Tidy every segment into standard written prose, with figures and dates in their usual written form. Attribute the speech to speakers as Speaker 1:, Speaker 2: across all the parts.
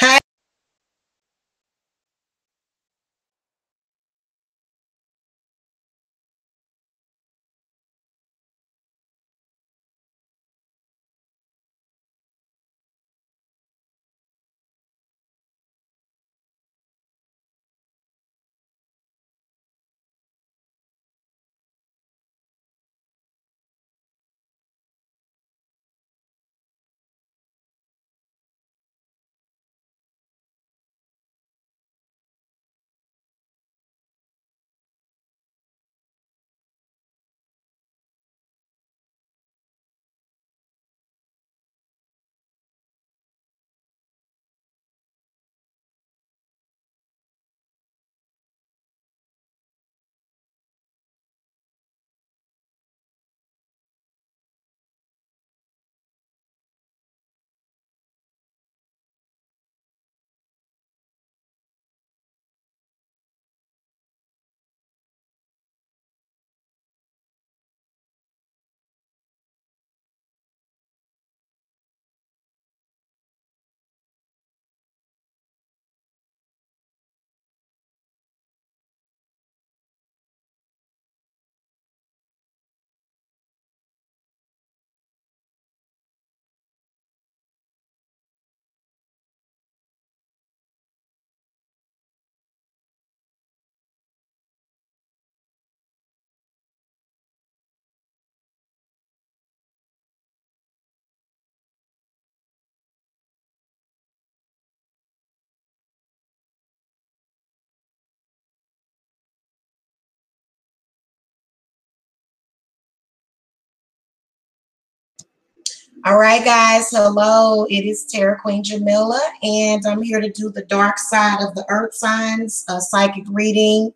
Speaker 1: Hi. All right, guys. Hello. It is Terra Queen Jamila, and I'm here to do the dark side of the earth signs psychic reading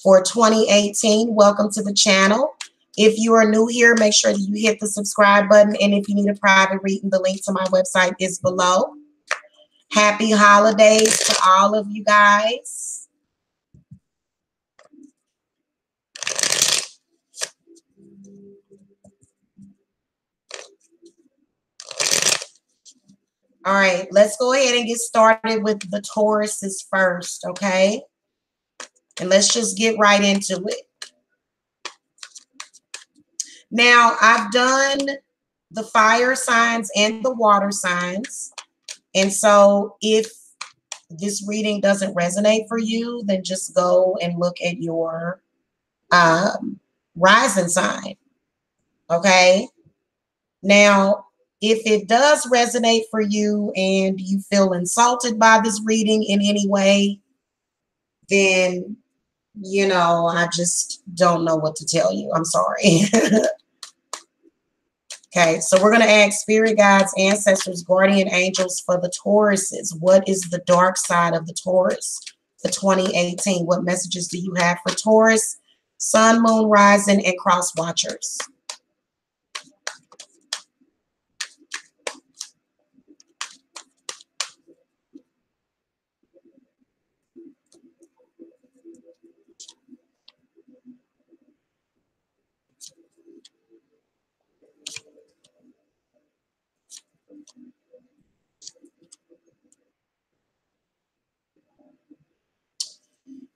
Speaker 1: for 2018. Welcome to the channel. If you are new here, make sure that you hit the subscribe button. And if you need a private reading, the link to my website is below. Happy holidays to all of you guys. All right, let's go ahead and get started with the Tauruses first, okay? And let's just get right into it. Now, I've done the fire signs and the water signs. And so if this reading doesn't resonate for you, then just go and look at your rising sign, okay? Now, if it does resonate for you and you feel insulted by this reading in any way, then, you know, I just don't know what to tell you. I'm sorry. Okay, so we're going to ask spirit guides, ancestors, guardian angels for the Tauruses. What is the dark side of the Taurus for 2018? What messages do you have for Taurus, sun, moon, rising, and cross watchers?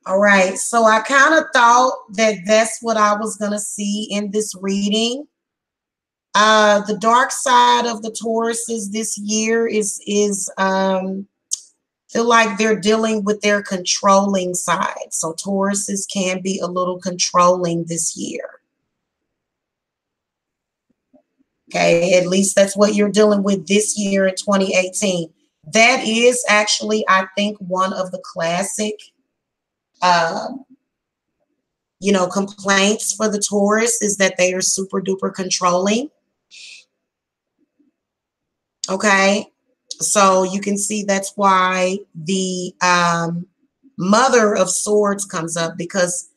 Speaker 1: All right, so I kind of thought that that's what I was going to see in this reading. The dark side of the Tauruses this year is feel like they're dealing with their controlling side. So Tauruses can be a little controlling this year. Okay, at least that's what you're dealing with this year in 2018. That is actually, I think, one of the classic you know, complaints for the Taurus is that they are super duper controlling. Okay, so you can see that's why the Mother of Swords comes up, because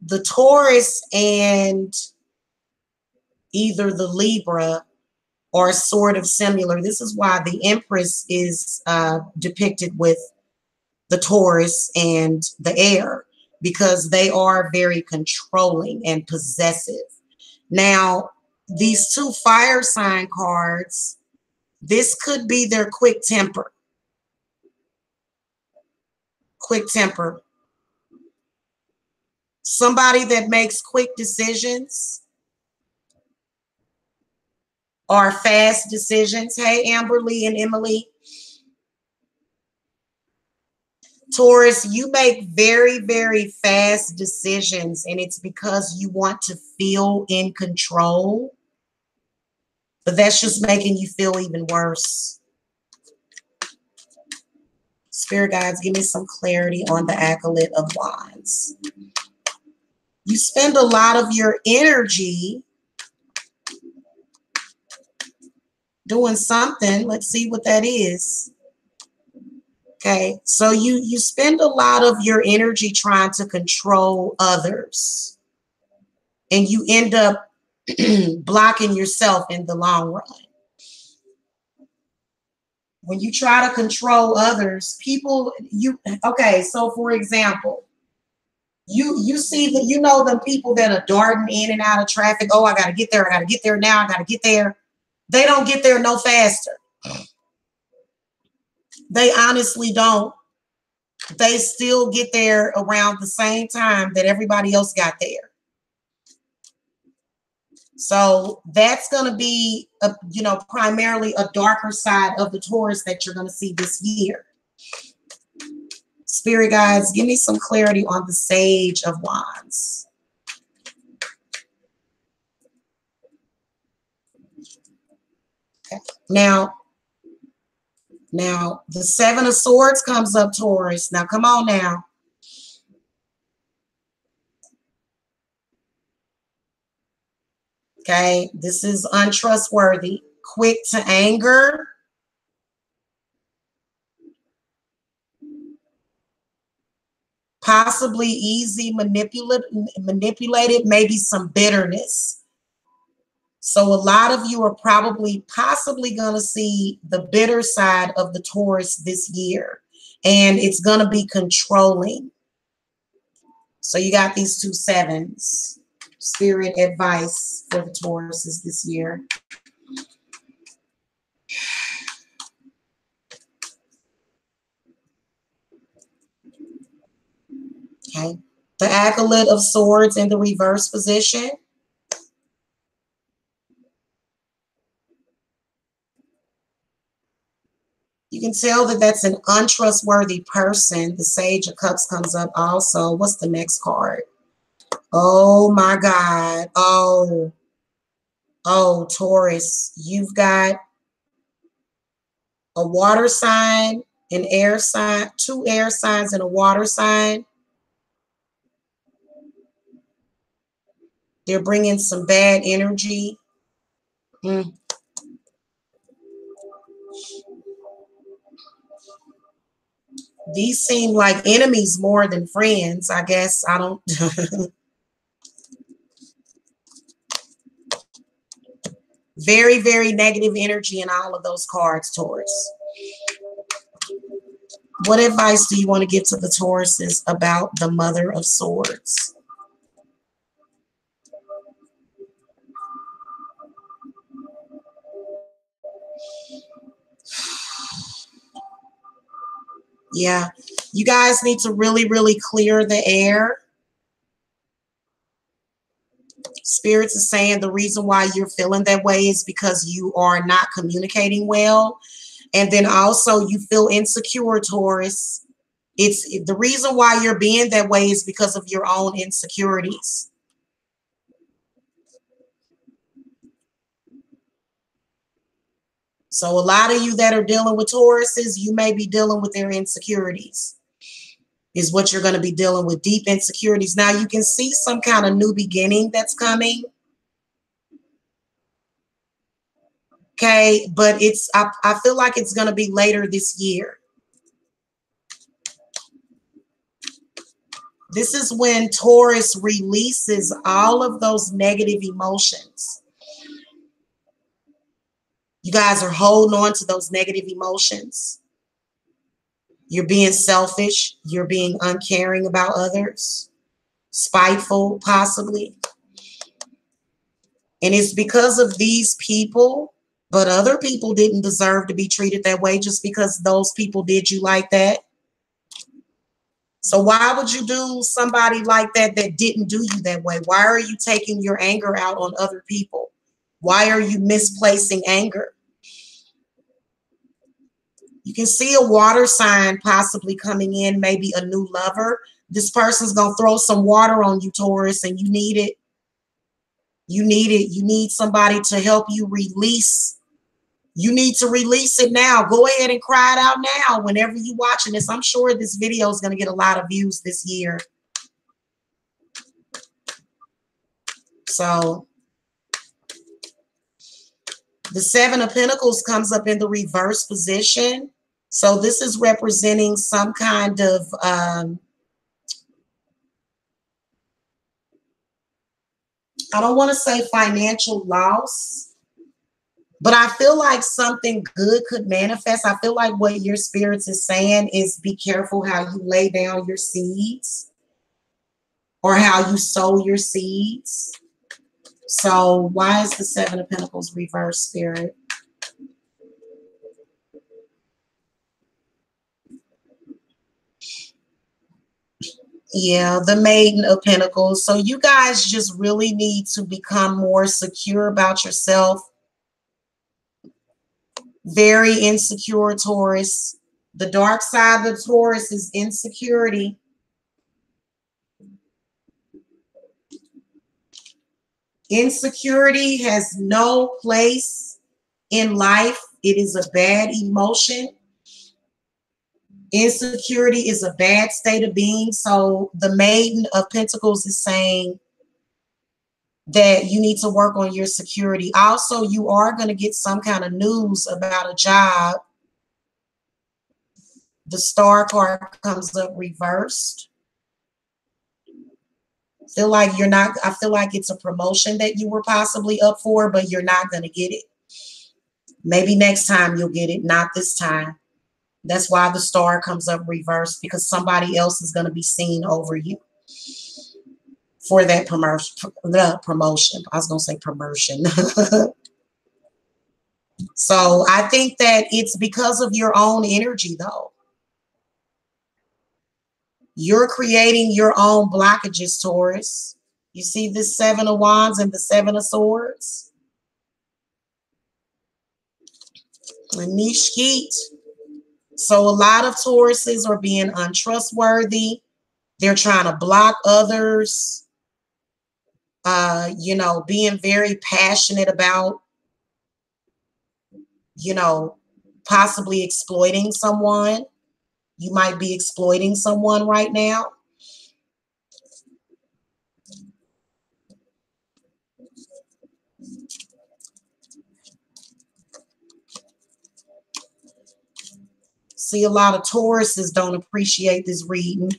Speaker 1: the Taurus and either the Libra are sort of similar. This is why the Empress is depicted with the Taurus and the air, because they are very controlling and possessive. Now, these two fire sign cards, this could be their quick temper. Quick temper. Somebody that makes quick decisions or fast decisions. Hey, Amberly and Emily. Taurus, you make very, very fast decisions, and it's because you want to feel in control. But that's just making you feel even worse. Spirit guides, give me some clarity on the Acolyte of Wands. You spend a lot of your energy doing something. Let's see what that is. Okay, so you spend a lot of your energy trying to control others, and you end up blocking yourself in the long run. When you try to control others, okay, so for example, you see that, you know, the people that are darting in and out of traffic. Oh, I got to get there. I got to get there now. I got to get there. They don't get there no faster. They honestly don't. They still get there around the same time that everybody else got there. So that's going to be, primarily a darker side of the Taurus that you're going to see this year. Spirit guides, give me some clarity on the Sage of Wands. Okay. Now, the Seven of Swords comes up, Taurus. Now, come on now. Okay, this is untrustworthy. Quick to anger. Possibly easy manipulated, maybe some bitterness. So a lot of you are possibly going to see the bitter side of the Taurus this year, and it's going to be controlling. So you got these two sevens. Spirit advice for the Tauruses this year. Okay. The Acolyte of Swords in the reverse position. You can tell that that's an untrustworthy person. The Sage of Cups comes up also. What's the next card? Oh my God. Oh, Taurus, you've got a water sign, an air sign, two air signs and a water sign. They're bringing some bad energy. These seem like enemies more than friends, I guess. I don't. Very, very negative energy in all of those cards, Taurus. What advice do you want to give to the Tauruses about the Mother of Swords? Yeah, you guys need to really, really clear the air. Spirits is saying the reason why you're feeling that way is because you are not communicating well. And then also you feel insecure, Taurus. It's the reason why you're being that way is because of your own insecurities. So a lot of you that are dealing with Tauruses, you may be dealing with their insecurities, is what you're going to be dealing with, deep insecurities. Now you can see some kind of new beginning that's coming. Okay, but I feel like it's going to be later this year. This is when Taurus releases all of those negative emotions. You guys are holding on to those negative emotions. You're being selfish. You're being uncaring about others. Spiteful, possibly. And it's because of these people, but other people didn't deserve to be treated that way just because those people did you like that. So why would you do somebody like that that didn't do you that way? Why are you taking your anger out on other people? Why are you misplacing anger? You can see a water sign possibly coming in, maybe a new lover. This person's going to throw some water on you, Taurus, and you need it. You need it. You need somebody to help you release. You need to release it now. Go ahead and cry it out now whenever you're watching this. I'm sure this video is going to get a lot of views this year. So the Seven of Pentacles comes up in the reverse position. So this is representing some kind of I don't want to say financial loss, but I feel like something good could manifest. I feel like what your spirits is saying is be careful how you lay down your seeds or how you sow your seeds. So why is the Seven of Pentacles reverse, Spirit? Yeah, the Maiden of Pentacles. So you guys just really need to become more secure about yourself. Very insecure, Taurus. The dark side of the Taurus is insecurity. Insecurity has no place in life. It is a bad emotion. Insecurity is a bad state of being. So the Maiden of Pentacles is saying that you need to work on your security. Also, you are going to get some kind of news about a job. The Star card comes up reversed. I feel like it's a promotion that you were possibly up for, but you're not going to get it. Maybe next time you'll get it, not this time. That's why the Star comes up reversed, because somebody else is going to be seen over you for that promotion. I was going to say promotion. So I think that it's because of your own energy, though. You're creating your own blockages, Taurus. You see this Seven of Wands and the Seven of Swords? And Nishkit. So a lot of Tauruses are being untrustworthy. They're trying to block others. You know, being very passionate about, you know, possibly exploiting someone. You might be exploiting someone right now. See, a lot of Tauruses don't appreciate this reading.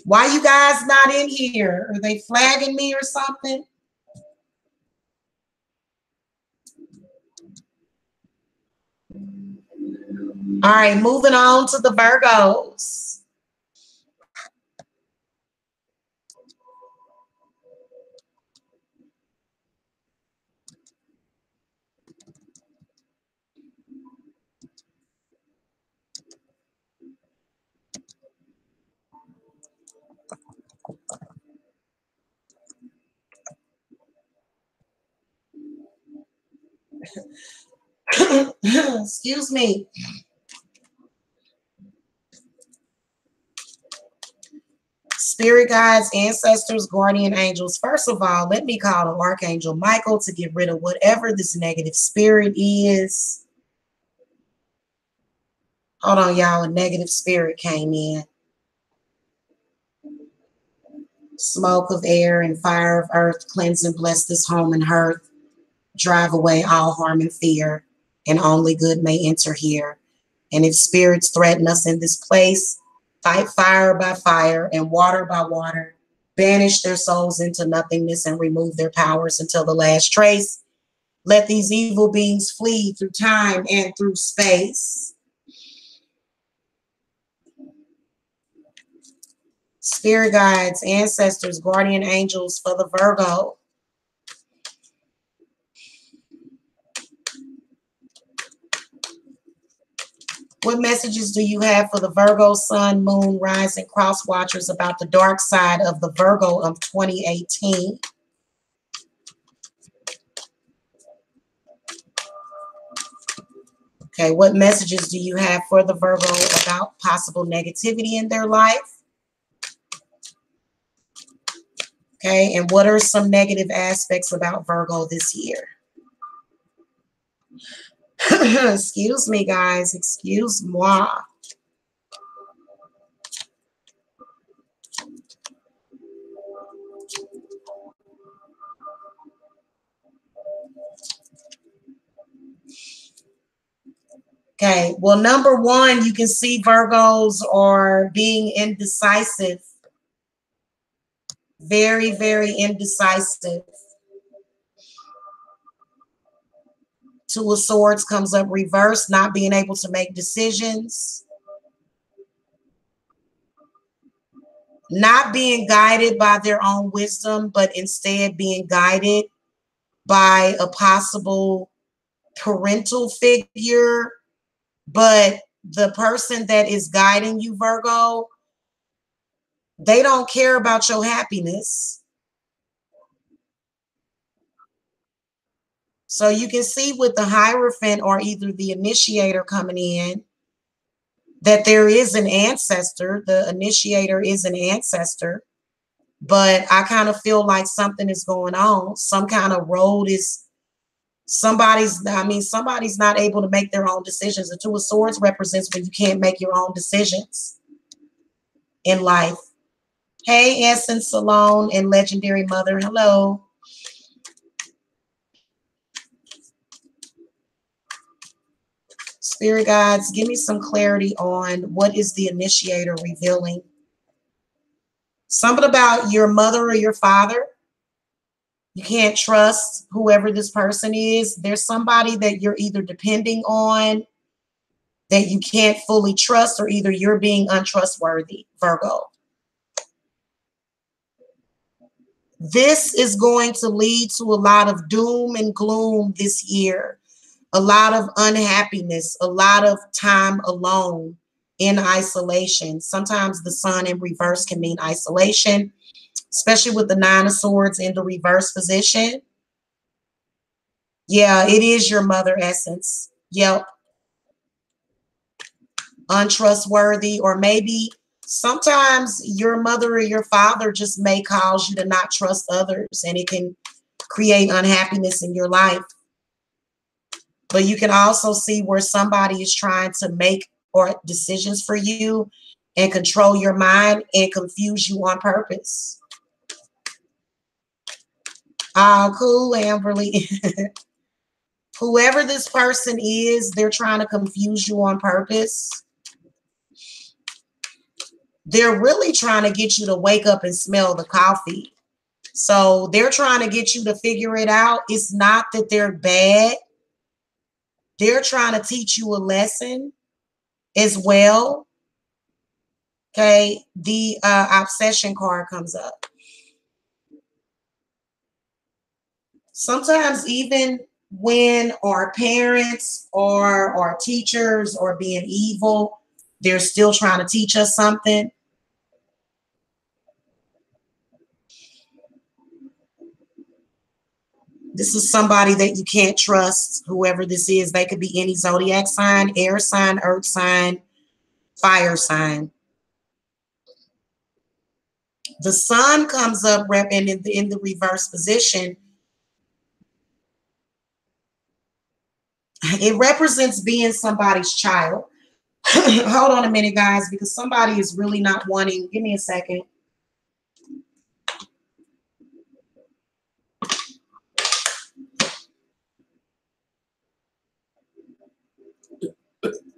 Speaker 1: Why you guys not in here? Are they flagging me or something? All right, moving on to the Virgos. Excuse me. Spirit guides, ancestors, guardian angels. First of all, let me call the Archangel Michael to get rid of whatever this negative spirit is. Hold on, y'all. A negative spirit came in. Smoke of air and fire of earth, cleanse and bless this home and hearth. Drive away all harm and fear, and only good may enter here. And if spirits threaten us in this place, fight fire by fire and water by water. Banish their souls into nothingness and remove their powers until the last trace. Let these evil beings flee through time and through space. Spirit guides, ancestors, guardian angels for the Virgo. What messages do you have for the Virgo, Sun, Moon, Rising, Cross Watchers about the dark side of the Virgo of 2018? Okay, what messages do you have for the Virgo about possible negativity in their life? Okay, and what are some negative aspects about Virgo this year? Excuse me, guys. Excuse moi. Okay, well, number one, you can see Virgos are being indecisive. Very, very indecisive. Two of Swords comes up reversed, not being able to make decisions. Not being guided by their own wisdom, but instead being guided by a possible parental figure. But the person that is guiding you, Virgo, they don't care about your happiness. So you can see with the Hierophant or either the initiator coming in that there is an ancestor. The initiator is an ancestor. But I kind of feel like something is going on. Some kind of road is somebody's not able to make their own decisions. The Two of Swords represents when you can't make your own decisions in life. Hey, Essence Salone and Legendary Mother. Hello. Spirit guides, give me some clarity on what is the initiator revealing. Something about your mother or your father. You can't trust whoever this person is. There's somebody that you're either depending on that you can't fully trust, or either you're being untrustworthy, Virgo. This is going to lead to a lot of doom and gloom this year, a lot of unhappiness, a lot of time alone in isolation. Sometimes the Sun in reverse can mean isolation, especially with the Nine of Swords in the reverse position. Yeah, it is your mother essence. Yep. Untrustworthy, or maybe sometimes your mother or your father just may cause you to not trust others, and it can create unhappiness in your life. But you can also see where somebody is trying to make or decisions for you and control your mind and confuse you on purpose. Oh, cool, Amberly. Whoever this person is, they're trying to confuse you on purpose. They're really trying to get you to wake up and smell the coffee. So they're trying to get you to figure it out. It's not that they're bad. They're trying to teach you a lesson as well. Okay, the obsession card comes up. Sometimes even when our parents or our teachers are being evil, they're still trying to teach us something. This is somebody that you can't trust, whoever this is. They could be any zodiac sign, air sign, earth sign, fire sign. The Sun comes up in the reverse position. It represents being somebody's child. Hold on a minute, guys, because somebody is really not wanting. Give me a second.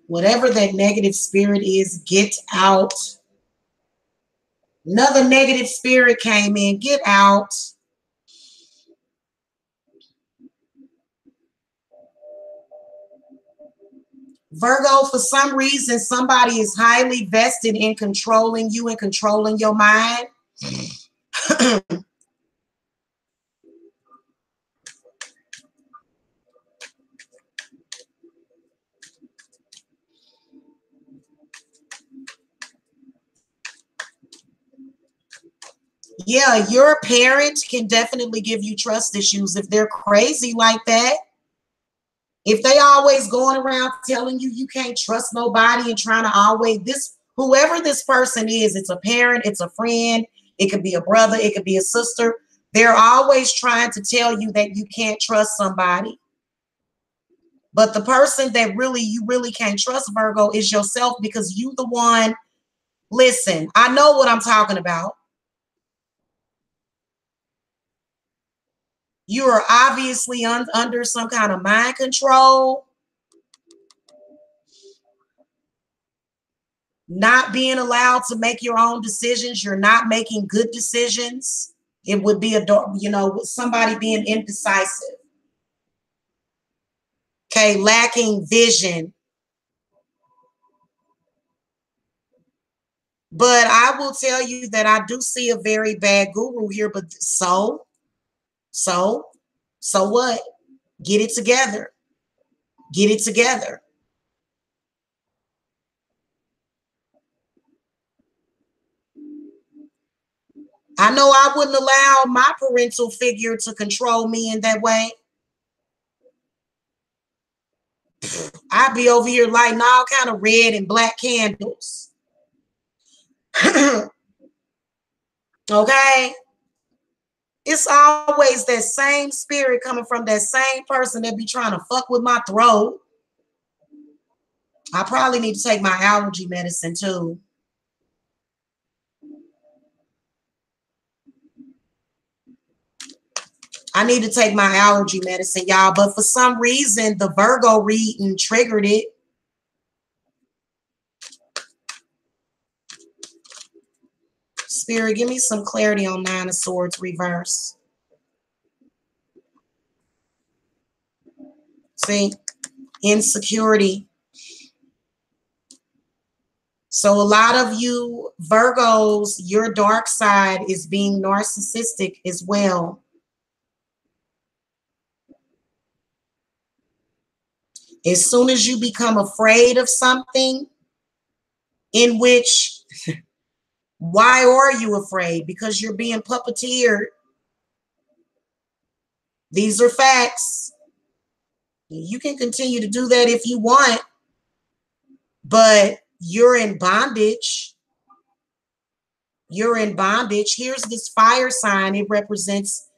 Speaker 1: Whatever that negative spirit is, get out. Another negative spirit came in. Get out. Virgo, for some reason, somebody is highly vested in controlling you and controlling your mind. Yeah, your parent can definitely give you trust issues if they're crazy like that. If they always going around telling you you can't trust nobody and trying to always whoever this person is, it's a parent, it's a friend, it could be a brother, it could be a sister. They're always trying to tell you that you can't trust somebody. But the person that you really can't trust, Virgo, is yourself, because you the one, listen, I know what I'm talking about. You are obviously under some kind of mind control, not being allowed to make your own decisions. You're not making good decisions. It would be somebody being indecisive. Okay, lacking vision. But I will tell you that I do see a very bad guru here, but so what? Get it together. Get it together. I know I wouldn't allow my parental figure to control me in that way. I'd be over here lighting all kind of red and black candles. Okay? It's always that same spirit coming from that same person that be trying to fuck with my throat. I probably need to take my allergy medicine too. I need to take my allergy medicine, y'all. But for some reason, the Virgo reading triggered it. Spirit, give me some clarity on Nine of Swords reverse. See? Insecurity. So a lot of you Virgos, your dark side is being narcissistic as well. As soon as you become afraid of something, in which, why are you afraid? Because you're being puppeteered. These are facts. You can continue to do that if you want, but you're in bondage. You're in bondage. Here's this fire sign. It represents,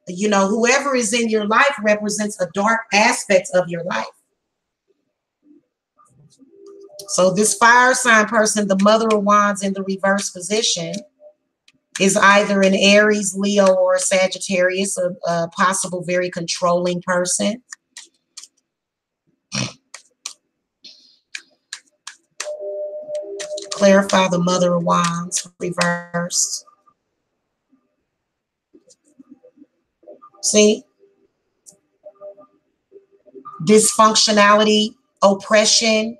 Speaker 1: whoever is in your life represents a dark aspect of your life. So this fire sign person, the Mother of Wands in the reverse position, is either an Aries, Leo, or a Sagittarius, a possible very controlling person. Clarify the Mother of Wands reversed. See? Dysfunctionality, oppression.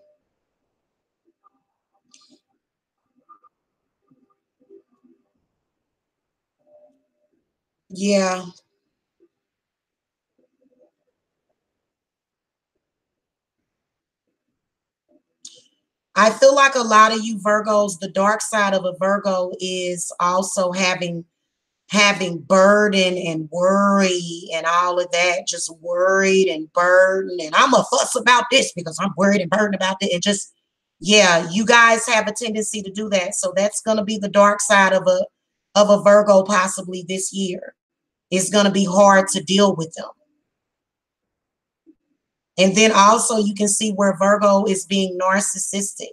Speaker 1: Yeah. I feel like a lot of you Virgos, the dark side of a Virgo is also having burden and worry and all of that, just worried and burdened. And I'm a fuss about this because I'm worried and burdened about it. And just, yeah, you guys have a tendency to do that. So that's going to be the dark side of a Virgo possibly this year. It's going to be hard to deal with them. And then also you can see where Virgo is being narcissistic.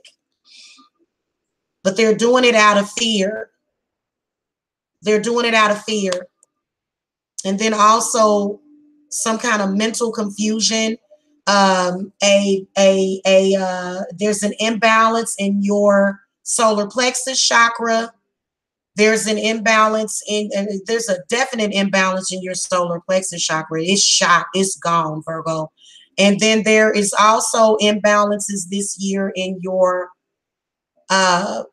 Speaker 1: But they're doing it out of fear. They're doing it out of fear. And then also some kind of mental confusion. There's an imbalance in your solar plexus chakra. There's an imbalance there's a definite imbalance in your solar plexus chakra. It's shot, it's gone, Virgo. And then there is also imbalances this year in your third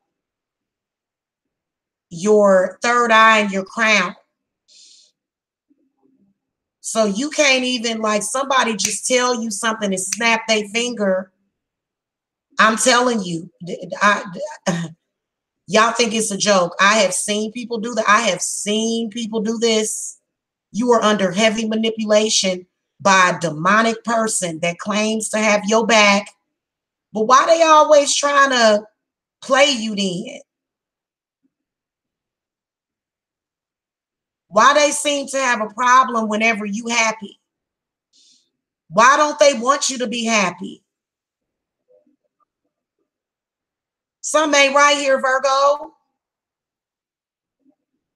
Speaker 1: eye and your crown. So you can't even, like, somebody just tell you something and snap their finger. I'm telling you, y'all think it's a joke. I have seen people do that. I have seen people do this. You are under heavy manipulation by a demonic person that claims to have your back. But why they always trying to play you then? Why they seem to have a problem whenever you happy? Why don't they want you to be happy? Some ain't right here, Virgo.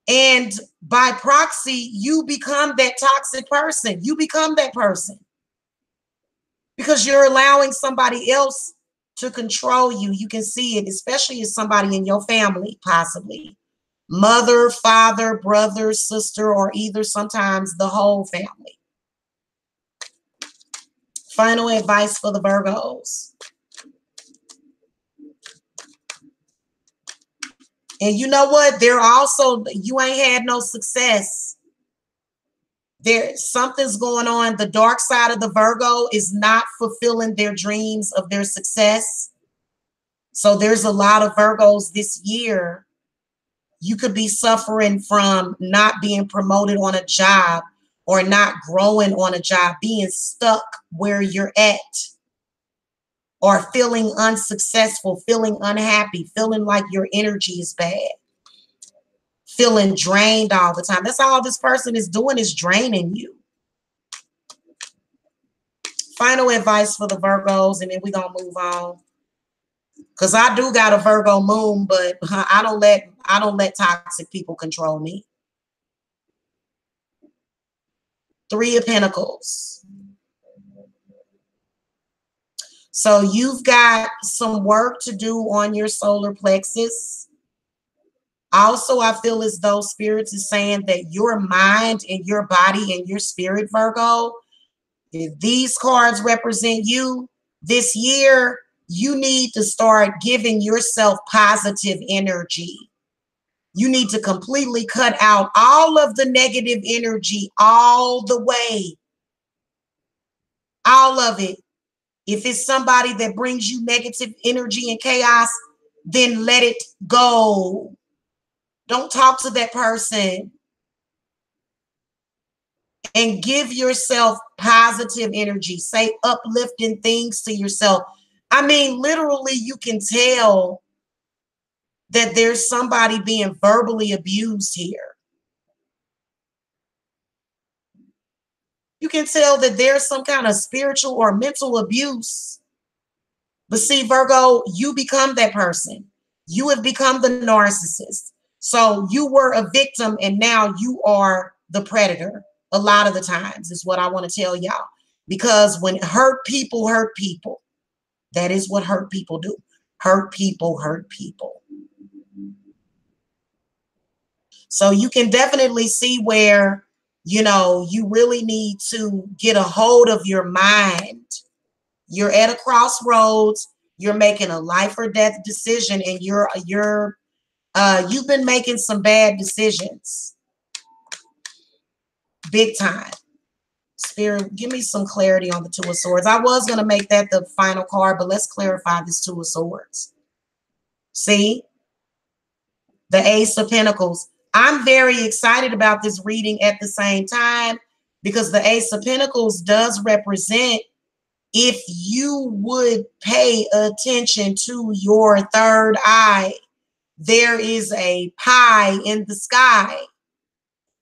Speaker 1: And by proxy, you become that toxic person. You become that person because you're allowing somebody else to control you. You can see it, especially as somebody in your family, possibly mother, father, brother, sister, or either sometimes the whole family. Final advice for the Virgos. And you know what? They're also, you ain't had no success. There, something's going on. The dark side of the Virgo is not fulfilling their dreams of their success. So there's a lot of Virgos this year. You could be suffering from not being promoted on a job or not growing on a job, being stuck where you're at, or feeling unsuccessful, feeling unhappy, feeling like your energy is bad, feeling drained all the time. That's all this person is doing, is draining you. Final advice for the Virgos, and then we're going to move on. Because I do got a Virgo moon, but I don't let toxic people control me. Three of Pentacles. So you've got some work to do on your solar plexus. Also, I feel as though Spirit is saying that your mind and your body and your spirit, Virgo, if these cards represent you this year, you need to start giving yourself positive energy. You need to completely cut out all of the negative energy all the way. All of it. If it's somebody that brings you negative energy and chaos, then let it go. Don't talk to that person. And give yourself positive energy. Say uplifting things to yourself. I mean, literally, you can tell that there's somebody being verbally abused here. You can tell that there's some kind of spiritual or mental abuse. But see, Virgo, you become that person. You have become the narcissist. So you were a victim and now you are the predator. A lot of the times is what I want to tell y'all. Because when hurt people, that is what hurt people do. Hurt people, hurt people. So you can definitely see where, you know, you really need to get a hold of your mind. You're at a crossroads. You're making a life or death decision, and you've been making some bad decisions. Big time. Spirit, give me some clarity on the Two of Swords. I was going to make that the final card, but let's clarify this Two of Swords. See? The Ace of Pentacles. I'm very excited about this reading at the same time because the Ace of Pentacles does represent, if you would pay attention to your third eye, there is a pie in the sky.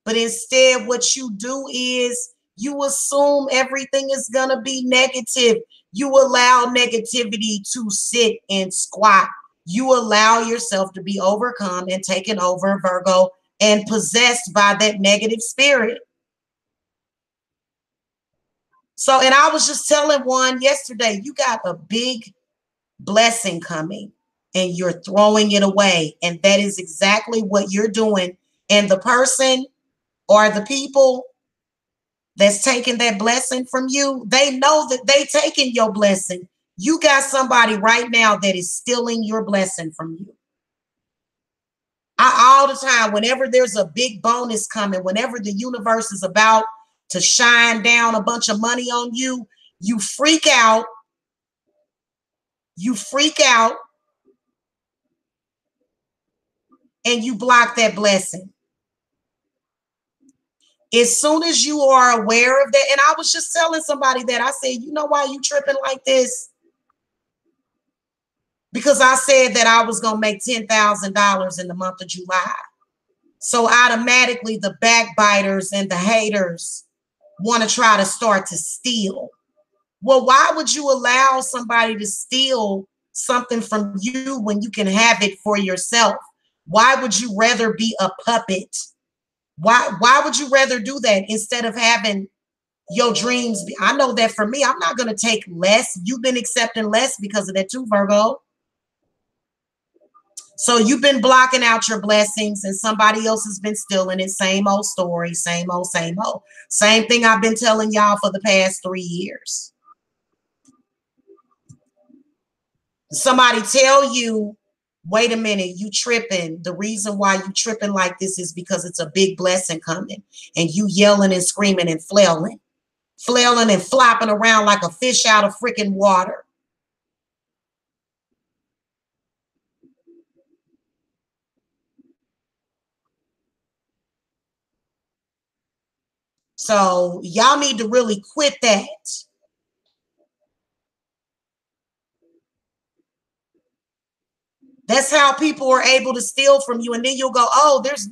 Speaker 1: But instead, what you do is you assume everything is going to be negative. You allow negativity to sit and squat. You allow yourself to be overcome and taken over, Virgo, and possessed by that negative spirit. So, and I was just telling one yesterday, you got a big blessing coming and you're throwing it away. And that is exactly what you're doing. And the person or the people that's taking that blessing from you, they know that they taking your blessing. You got somebody right now that is stealing your blessing from you. All the time, whenever there's a big bonus coming, whenever the universe is about to shine down a bunch of money on you, you freak out. You freak out and you block that blessing. As soon as you are aware of that, and I was just telling somebody that, I said, you know why you tripping like this? Because I said that I was going to make $10,000 in the month of July. So automatically the backbiters and the haters want to try to start to steal. Well, why would you allow somebody to steal something from you when you can have it for yourself? Why would you rather be a puppet? Why would you rather do that instead of having your dreams? I know that for me, I'm not going to take less. You've been accepting less because of that too, Virgo. So you've been blocking out your blessings and somebody else has been stealing it. Same old story, same old, same old. Same thing I've been telling y'all for the past 3 years. Somebody tell you, wait a minute, you tripping. The reason why you tripping like this is because it's a big blessing coming, and you yelling and screaming and flailing and flopping around like a fish out of freaking water. So y'all need to really quit that. That's how people are able to steal from you. And then you'll go, oh, there's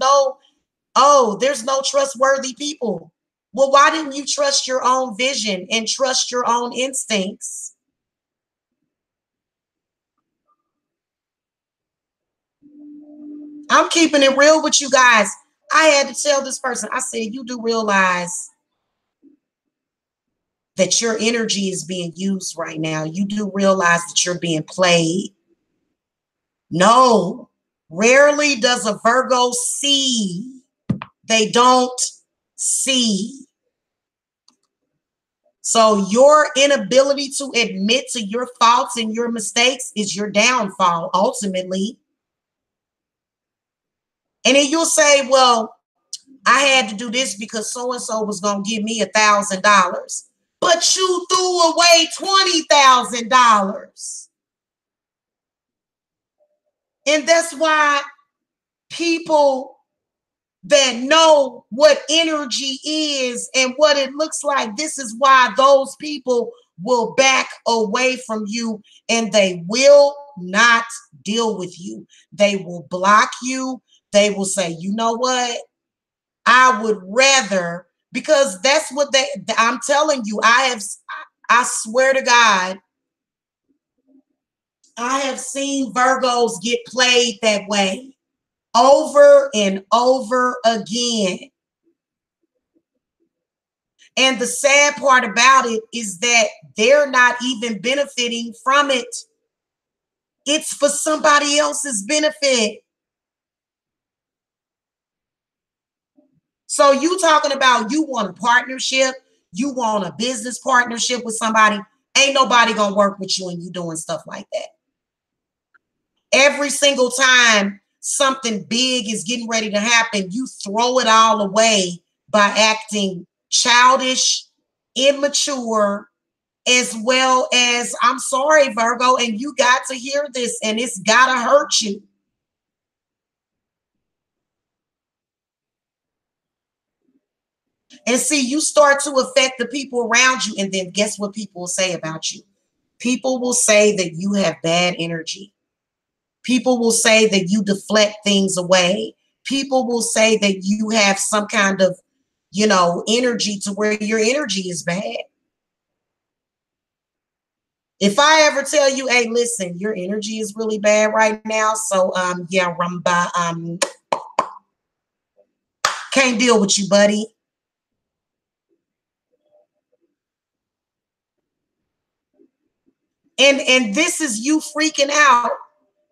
Speaker 1: no trustworthy people. Well, why didn't you trust your own vision and trust your own instincts? I'm keeping it real with you guys. I had to tell this person, I said, you do realize that your energy is being used right now. You do realize that you're being played. No, rarely does a Virgo see. They don't see. So your inability to admit to your faults and your mistakes is your downfall, ultimately. And then you'll say, well, I had to do this because so-and-so was going to give me $1,000. But you threw away $20,000. And that's why people that know what energy is and what it looks like, this is why those people will back away from you and they will not deal with you. They will block you. They will say, you know what? I would rather, because that's what I'm telling you, I swear to God, I have seen Virgos get played that way over and over again. And the sad part about it is that they're not even benefiting from it. It's for somebody else's benefit. So you talking about you want a partnership, you want a business partnership with somebody, ain't nobody gonna work with you and you doing stuff like that. Every single time something big is getting ready to happen, you throw it all away by acting childish, immature, as well as, I'm sorry, Virgo, and you got to hear this and it's gotta hurt you. And see, you start to affect the people around you, and then guess what people will say about you? People will say that you have bad energy. People will say that you deflect things away. People will say that you have some kind of, energy to where your energy is bad. If I ever tell you, hey, listen, your energy is really bad right now. So, yeah, Rumba, can't deal with you, buddy. And this is you freaking out.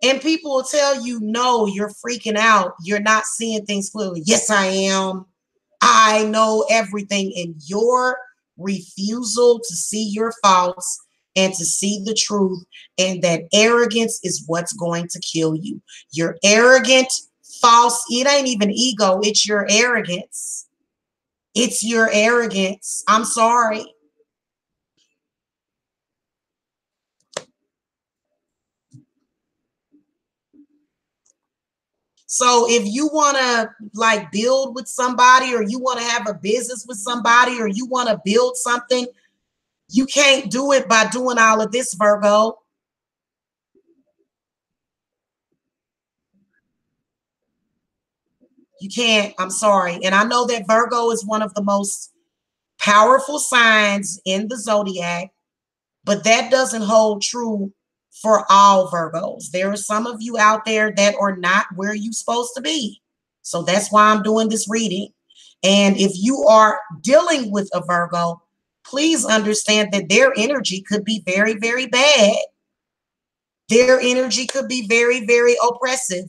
Speaker 1: And people will tell you, no, you're freaking out. You're not seeing things clearly. Yes, I am. I know everything. And your refusal to see your faults and to see the truth, and that arrogance is what's going to kill you. You're arrogant, false. It ain't even ego. It's your arrogance. It's your arrogance. I'm sorry. So if you want to like build with somebody, or you want to have a business with somebody, or you want to build something, you can't do it by doing all of this, Virgo. You can't. I'm sorry. And I know that Virgo is one of the most powerful signs in the zodiac, but that doesn't hold true for all Virgos. There are some of you out there that are not where you're supposed to be. So that's why I'm doing this reading. And if you are dealing with a Virgo, please understand that their energy could be very, very bad. Their energy could be very, very oppressive.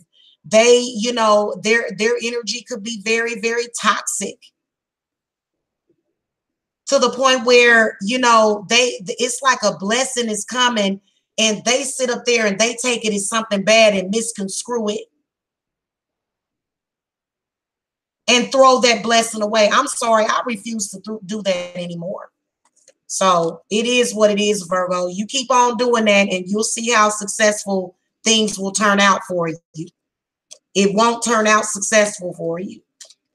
Speaker 1: They, you know, their energy could be very, very toxic, to the point where, you know, it's like a blessing is coming and they sit up there and they take it as something bad and misconstrue it and throw that blessing away. I'm sorry, I refuse to do that anymore. So it is what it is, Virgo. You keep on doing that and you'll see how successful things will turn out for you. It won't turn out successful for you.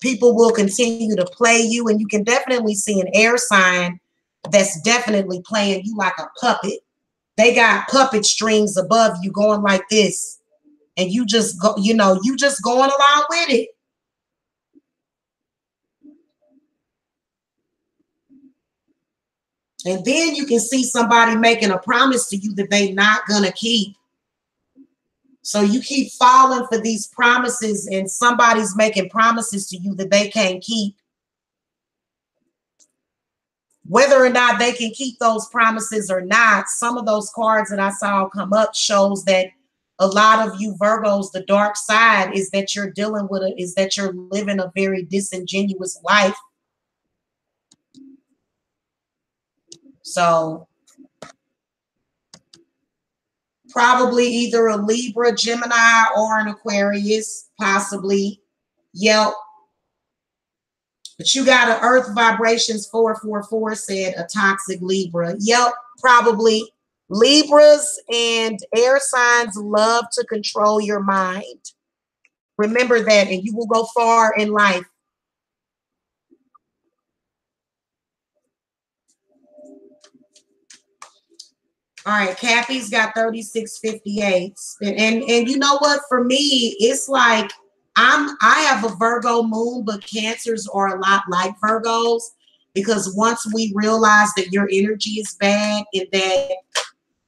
Speaker 1: People will continue to play you, and you can definitely see an air sign that's definitely playing you like a puppet. They got puppet strings above you going like this, and you just go, you know, you just going along with it. And then you can see somebody making a promise to you that they're not gonna keep. So you keep falling for these promises, and somebody's making promises to you that they can't keep. Whether or not they can keep those promises or not, some of those cards that I saw come up shows that a lot of you Virgos, the dark side is that you're dealing with is that you're living a very disingenuous life. So probably either a Libra, Gemini, or an Aquarius, possibly. Yep. But you got an Earth Vibrations 444 said a toxic Libra. Yep, probably. Libras and air signs love to control your mind. Remember that, and you will go far in life. All right, Cappy's got 3658. And you know what? For me, it's like I have a Virgo moon, but Cancers are a lot like Virgos, because once we realize that your energy is bad and that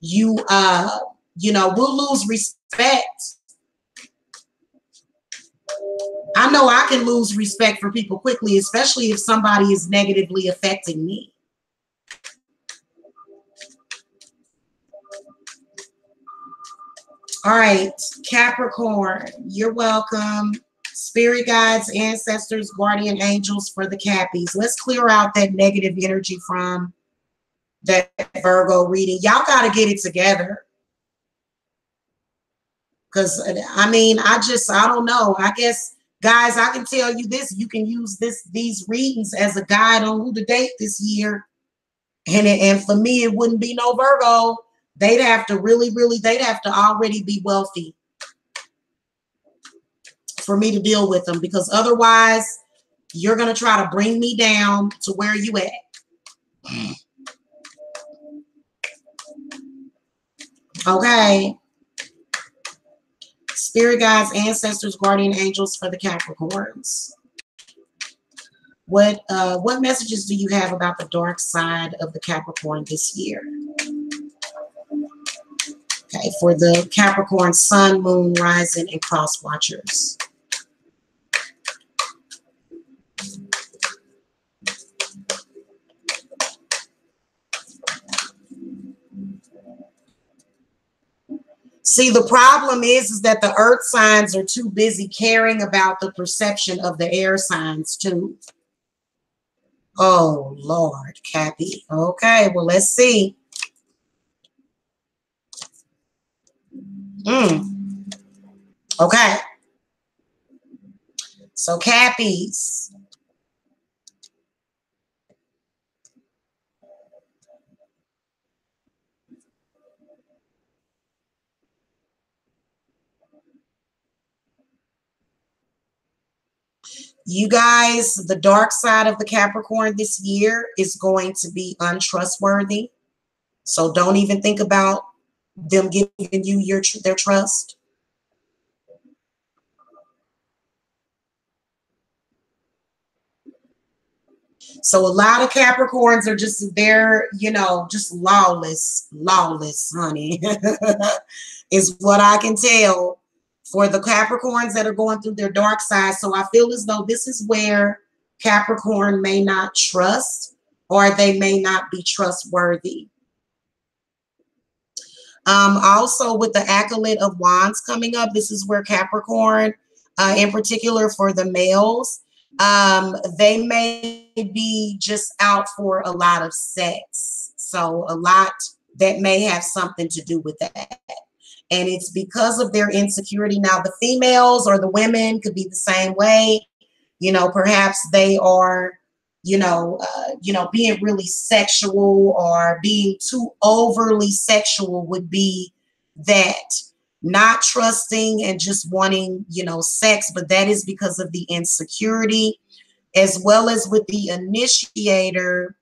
Speaker 1: you know, we'll lose respect. I know I can lose respect for people quickly, especially if somebody is negatively affecting me. All right, Capricorn, you're welcome. Spirit guides, ancestors, guardian angels for the Cappies. Let's clear out that negative energy from that Virgo reading. Y'all got to get it together. Because, I mean, I don't know. I guess, guys, I can tell you this. You can use these readings as a guide on who to date this year. And for me, it wouldn't be no Virgo. They'd have to they'd have to already be wealthy for me to deal with them, because otherwise you're going to try to bring me down to where you at. Okay. Spirit guides, ancestors, guardian angels for the Capricorns. What messages do you have about the dark side of the Capricorn this year? Okay, for the Capricorn sun, moon, rising, and cross watchers. See, the problem is that the earth signs are too busy caring about the perception of the air signs too. Oh, Lord, Cappy. Okay, well, let's see. Okay. So, Cappies. You guys, the dark side of the Capricorn this year is going to be untrustworthy. So don't even think about them giving you their trust. So a lot of Capricorns are just there, just lawless, honey, is what I can tell for the Capricorns that are going through their dark side. So I feel as though this is where Capricorn may not trust, or they may not be trustworthy. Also, with the Acolyte of Wands coming up, this is where Capricorn, in particular for the males, they may be just out for a lot of sex. So a lot that may have something to do with that. And it's because of their insecurity. Now, the females or the women could be the same way. Perhaps they are being really sexual, or being too overly sexual would be that. Not trusting and just wanting, sex, but that is because of the insecurity, as well as with the initiator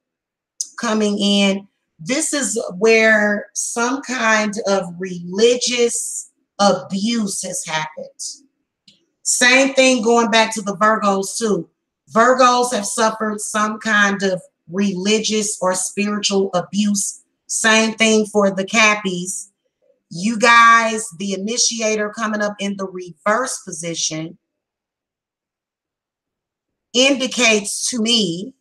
Speaker 1: coming in. This is where some kind of religious abuse has happened. Same thing going back to the Virgos too. Virgos have suffered some kind of religious or spiritual abuse. Same thing for the Cappies. You guys, the initiator coming up in the reverse position indicates to me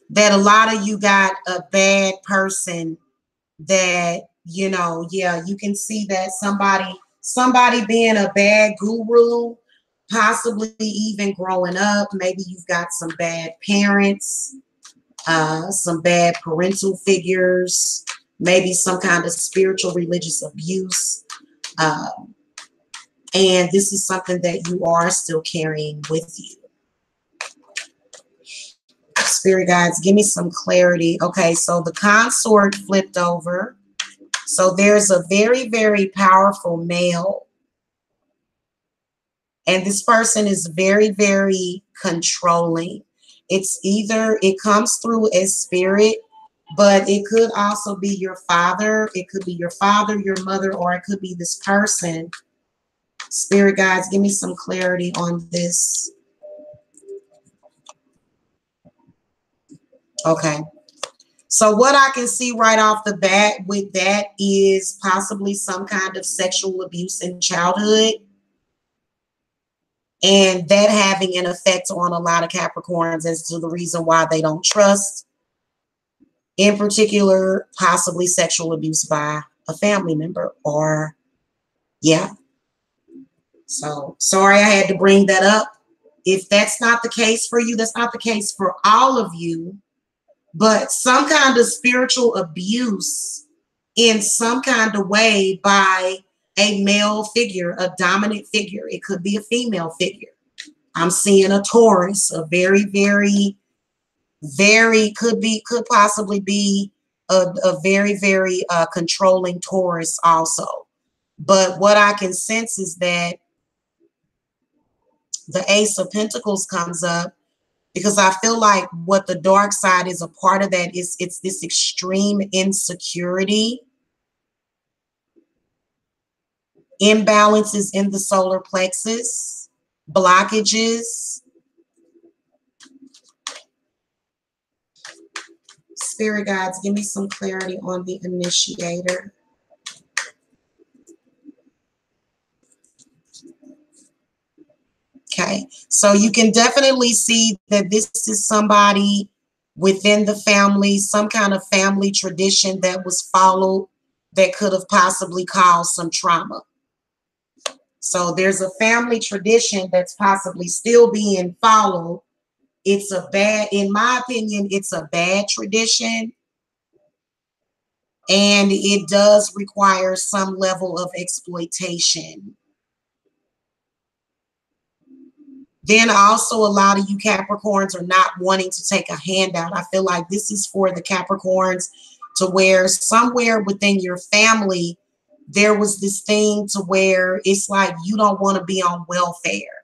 Speaker 1: that a lot of you got a bad person that, yeah, you can see that somebody being a bad guru, possibly even growing up. Maybe you've got some bad parents, some bad parental figures, maybe some kind of spiritual religious abuse. And this is something that you are still carrying with you. Spirit guides, give me some clarity. Okay, so the consort flipped over. So there's a very, very powerful male. And this person is very, very controlling. It's either it comes through as spirit, but it could also be your father. It could be your father, your mother, or it could be this person. Spirit guides, give me some clarity on this. Okay. So what I can see right off the bat with that is possibly some kind of sexual abuse in childhood, and that having an effect on a lot of Capricorns as to the reason why they don't trust. In particular, possibly sexual abuse by a family member, or yeah. So sorry I had to bring that up. If that's not the case for you, that's not the case for all of you, but some kind of spiritual abuse in some kind of way by a male figure, a dominant figure. It could be a female figure. I'm seeing a Taurus, a very, very, very, could possibly be a very, very controlling Taurus also. But what I can sense is that the Ace of Pentacles comes up, because I feel like what the dark side is a part of that is it's this extreme insecurity, imbalances in the solar plexus, blockages. Spirit guides, give me some clarity on the initiator. Okay, so you can definitely see that this is somebody within the family, some kind of family tradition that was followed that could have possibly caused some trauma. So there's a family tradition that's possibly still being followed. It's a bad, in my opinion, it's a bad tradition. And it does require some level of exploitation. Then also a lot of you Capricorns are not wanting to take a handout. I feel like this is for the Capricorns to where somewhere within your family, there was this thing to where it's like you don't want to be on welfare.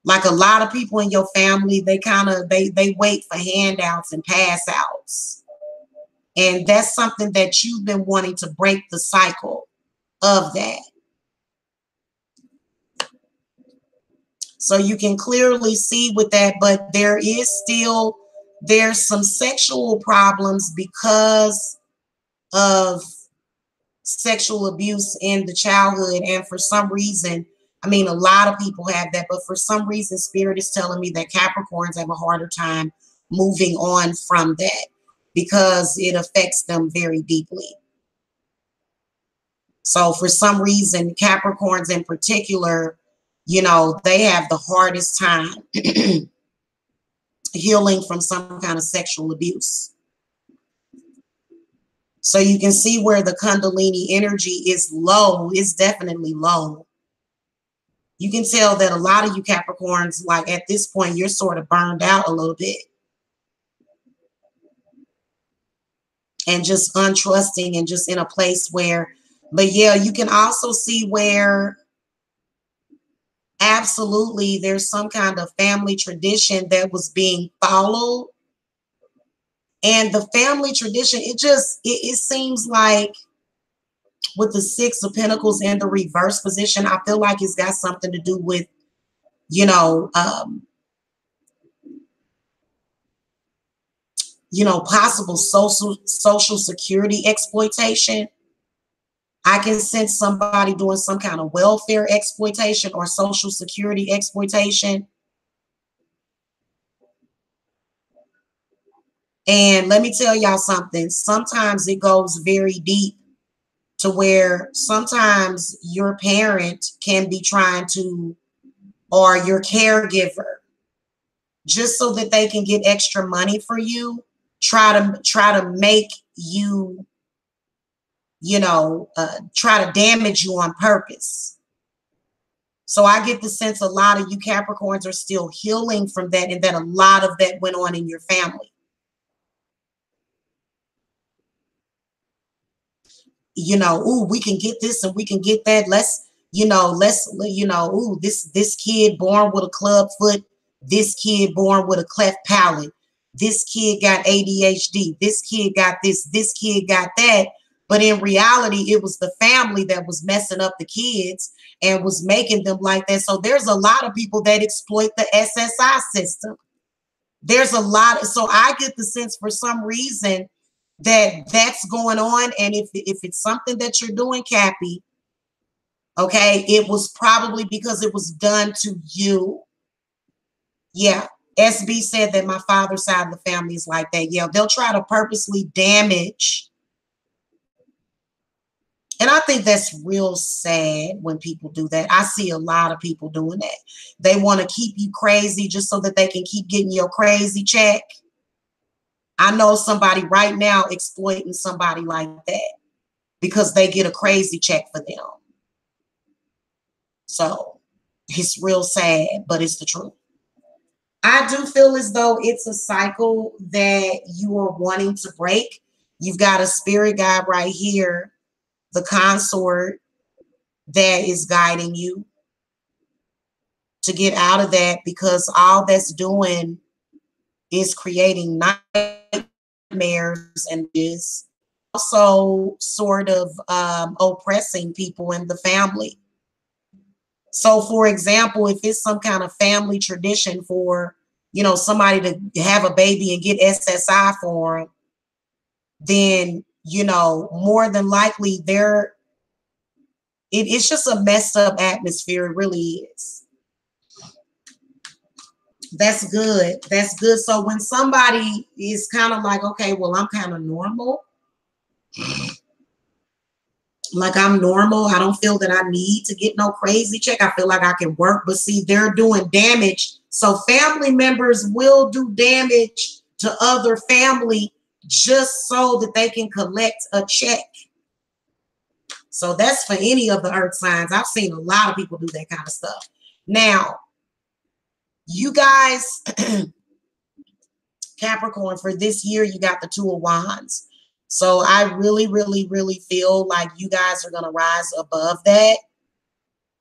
Speaker 1: Like a lot of people in your family, they kind of, they wait for handouts and pass outs. And that's something that you've been wanting to break the cycle of that. So you can clearly see with that, but there is still, there's some sexual problems because of sexual abuse in the childhood. And for some reason, I mean, a lot of people have that, but for some reason, Spirit is telling me that Capricorns have a harder time moving on from that because it affects them very deeply. So for some reason, Capricorns in particular, you know, they have the hardest time healing from some kind of sexual abuse. So you can see where the Kundalini energy is low. It's definitely low. You can tell that a lot of you Capricorns, like at this point, you're sort of burned out a little bit. And just untrusting and just in a place where, but yeah, you can also see where absolutely there's some kind of family tradition that was being followed. And the family tradition, it seems like with the Six of Pentacles in the reverse position, I feel like it's got something to do with, you know, possible social security exploitation. I can sense somebody doing some kind of welfare exploitation or social security exploitation. And let me tell y'all something. Sometimes it goes very deep to where sometimes your parent can be trying to, or your caregiver, just so that they can get extra money for you, try to make you, try to damage you on purpose. So I get the sense a lot of you Capricorns are still healing from that, and that a lot of that went on in your family. Ooh, we can get this and we can get that. Ooh, this kid born with a club foot, this kid born with a cleft palate, this kid got ADHD, this kid got this kid got that. But in reality, it was the family that was messing up the kids and was making them like that. So there's a lot of people that exploit the SSI system. There's a lot. So I get the sense for some reason that that's going on. And if it's something that you're doing, Cappy, okay, it was probably because it was done to you. Yeah. SB said that my father's side of the family is like that. Yeah, they'll try to purposely damage. And I think that's real sad when people do that. I see a lot of people doing that. They want to keep you crazy just so that they can keep getting your crazy check. I know somebody right now exploiting somebody like that because they get a crazy check for them. So it's real sad, but it's the truth. I do feel as though it's a cycle that you are wanting to break. You've got a spirit guide right here, the consort, that is guiding you to get out of that, because all that's doing is creating nightmares and is also sort of oppressing people in the family. So for example, if it's some kind of family tradition for, somebody to have a baby and get SSI for them, then, more than likely it's just a messed up atmosphere. It really is. That's good. That's good. So when somebody is kind of like, okay, well, I'm kind of normal, like I'm normal. I don't feel that I need to get no crazy check. I feel like I can work, but see, they're doing damage. So family members will do damage to other family just so that they can collect a check. So that's for any of the earth signs. I've seen a lot of people do that kind of stuff. Now, you guys, Capricorn, for this year, you got the Two of Wands. So I really, really, really feel like you guys are going to rise above that.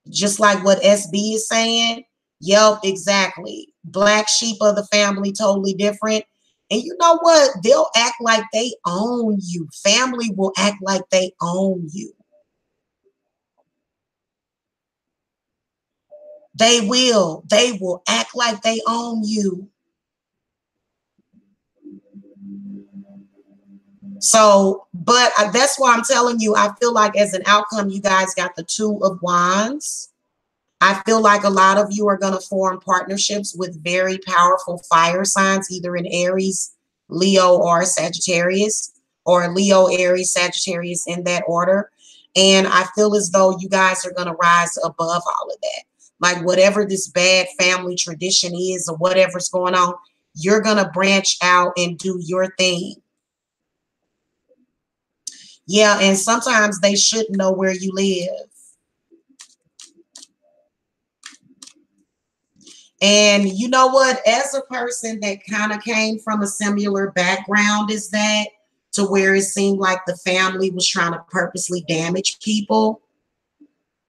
Speaker 1: Just like what SB is saying. Yep, exactly. Black sheep of the family, totally different. And you know what? They'll act like they own you. Family will act like they own you. They will. They will act like they own you. So, but that's why I'm telling you, I feel like as an outcome, you guys got the Two of Wands. I feel like a lot of you are going to form partnerships with very powerful fire signs, either in Aries, Leo, or Sagittarius, or Leo, Aries, Sagittarius, in that order. And I feel as though you guys are going to rise above all of that. Like whatever this bad family tradition is or whatever's going on, you're going to branch out and do your thing. Yeah, and sometimes they shouldn't know where you live. And you know what? As a person that kind of came from a similar background as that, to where it seemed like the family was trying to purposely damage people,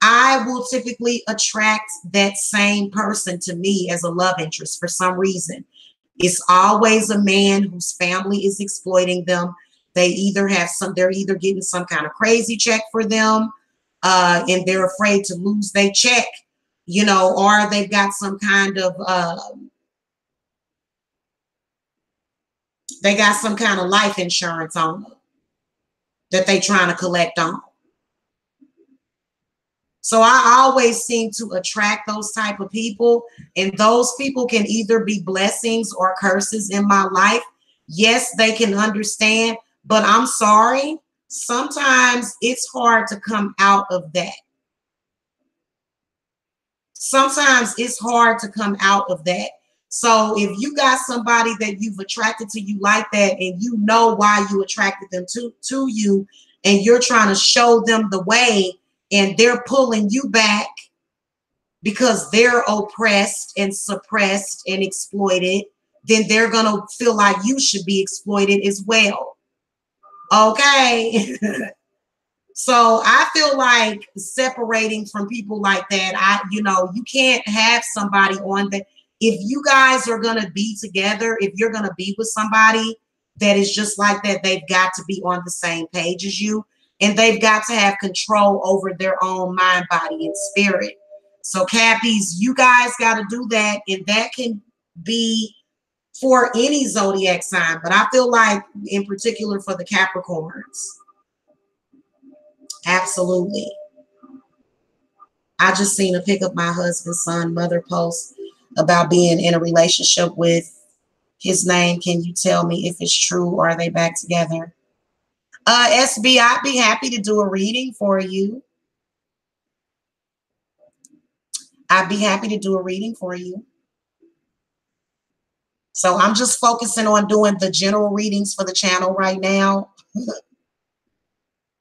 Speaker 1: I will typically attract that same person to me as a love interest for some reason. It's always a man whose family is exploiting them. They're either getting some kind of crazy check for them, and they're afraid to lose their check, you know, or they've got some kind of life insurance on them that they trying to collect on. So I always seem to attract those type of people, and those people can either be blessings or curses in my life. Yes, they can understand, but I'm sorry. Sometimes it's hard to come out of that. Sometimes it's hard to come out of that. So if you got somebody that you've attracted to you like that, and you know why you attracted them to you, and you're trying to show them the way, and they're pulling you back because they're oppressed and suppressed and exploited, then they're going to feel like you should be exploited as well. Okay. So I feel like separating from people like that, you can't have somebody on that. If you guys are going to be together, if you're going to be with somebody that is just like that, they've got to be on the same page as you, and they've got to have control over their own mind, body, and spirit. So Cappies, you guys got to do that, and that can be for any zodiac sign, but I feel like in particular for the Capricorns. Absolutely. I just seen a pic of my husband's son mother post about being in a relationship with his name. Can you tell me if it's true, or are they back together? SB, I'd be happy to do a reading for you. I'd be happy to do a reading for you. So I'm just focusing on doing the general readings for the channel right now.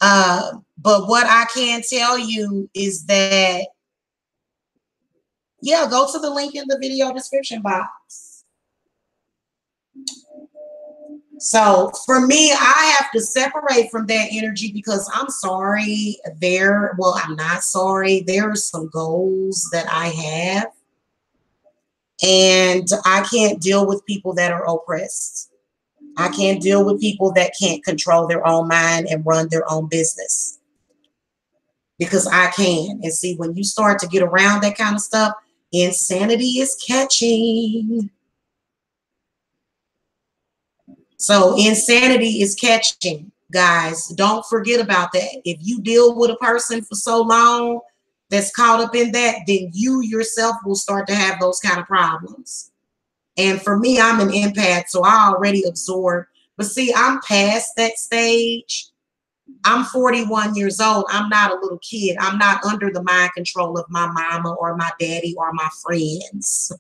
Speaker 1: But what I can tell you is that, yeah, go to the link in the video description box. So for me, I have to separate from that energy because I'm sorry. I'm not sorry. There are some goals that I have, and I can't deal with people that are oppressed. I can't deal with people that can't control their own mind and run their own business, because I can. And see, when you start to get around that kind of stuff, insanity is catching. So insanity is catching, guys. Don't forget about that. If you deal with a person for so long that's caught up in that, then you yourself will start to have those kind of problems. And for me, I'm an empath, so I already absorb. But see, I'm past that stage. I'm 41 years old. I'm not a little kid. I'm not under the mind control of my mama or my daddy or my friends.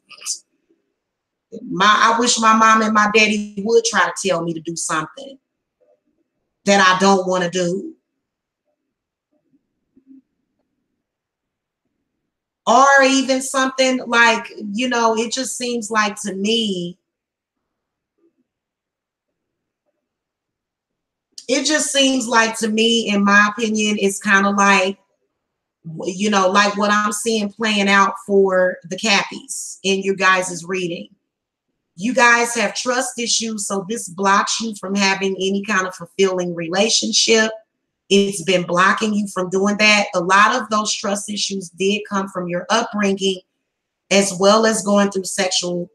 Speaker 1: I wish my mom and my daddy would try to tell me to do something that I don't want to do. Or even something like, you know, it just seems like to me, in my opinion, it's kind of like, you know, like what I'm seeing playing out for the Cappies in your guys' reading. You guys have trust issues, so this blocks you from having any kind of fulfilling relationship. It's been blocking you from doing that. A lot of those trust issues did come from your upbringing, as well as going through sexual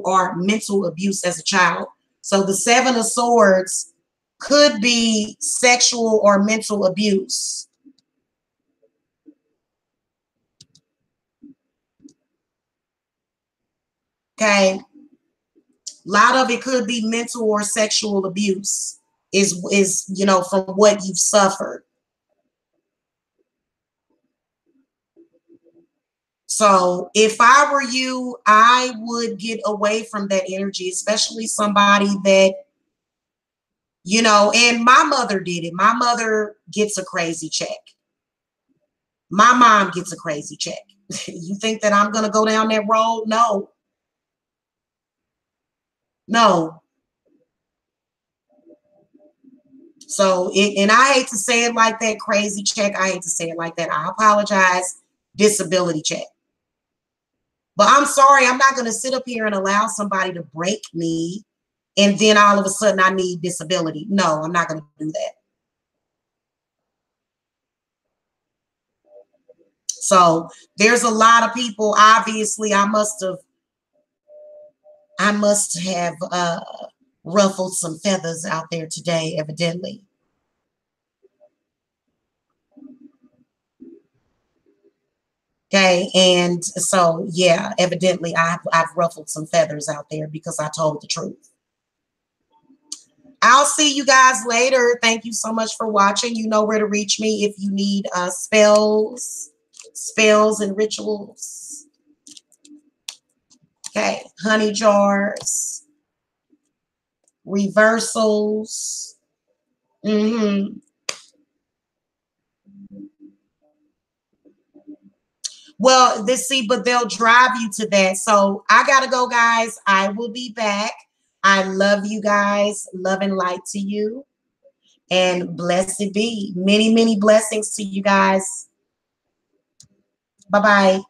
Speaker 1: or mental abuse as a child. So the Seven of Swords could be sexual or mental abuse. Okay. A lot of it could be mental or sexual abuse is, you know, from what you've suffered. So if I were you, I would get away from that energy, especially somebody that, you know, and my mother did it. My mother gets a crazy check. My mom gets a crazy check. You think that I'm going to go down that road? No. No. So, and I hate to say it like that, crazy check. I hate to say it like that. I apologize. Disability check. But I'm sorry, I'm not going to sit up here and allow somebody to break me and then all of a sudden I need disability. No, I'm not going to do that. So there's a lot of people, obviously I must have ruffled some feathers out there today, evidently. Okay, and so yeah, evidently I've ruffled some feathers out there because I told the truth. I'll see you guys later. Thank you so much for watching. You know where to reach me if you need spells and rituals. Okay, honey jars, reversals. Well, but they'll drive you to that. So I gotta go, guys. I will be back. I love you guys. Love and light to you. And blessed be. Many, many blessings to you guys. Bye-bye.